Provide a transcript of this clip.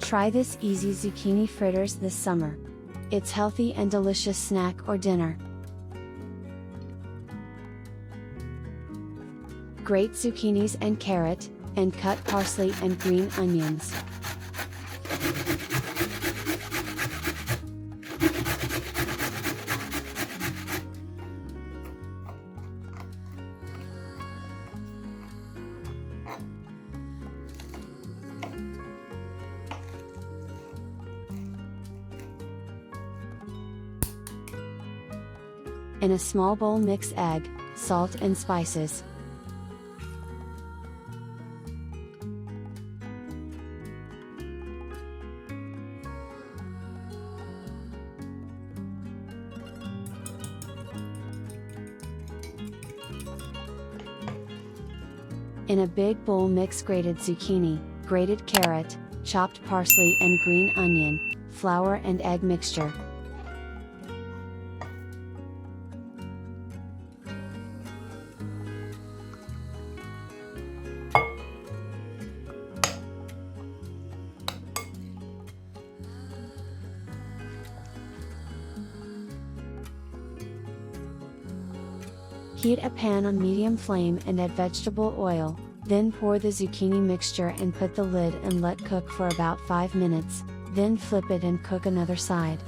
Try this easy zucchini fritters this summer. It's healthy and delicious snack or dinner. Grate zucchinis and carrot, and cut parsley and green onions. In a small bowl mix egg, salt and spices. In a big bowl mix grated zucchini, grated carrot, chopped parsley and green onion, flour and egg mixture. Heat a pan on medium flame and add vegetable oil, then pour the zucchini mixture and put the lid and let cook for about 5 minutes, then flip it and cook another side.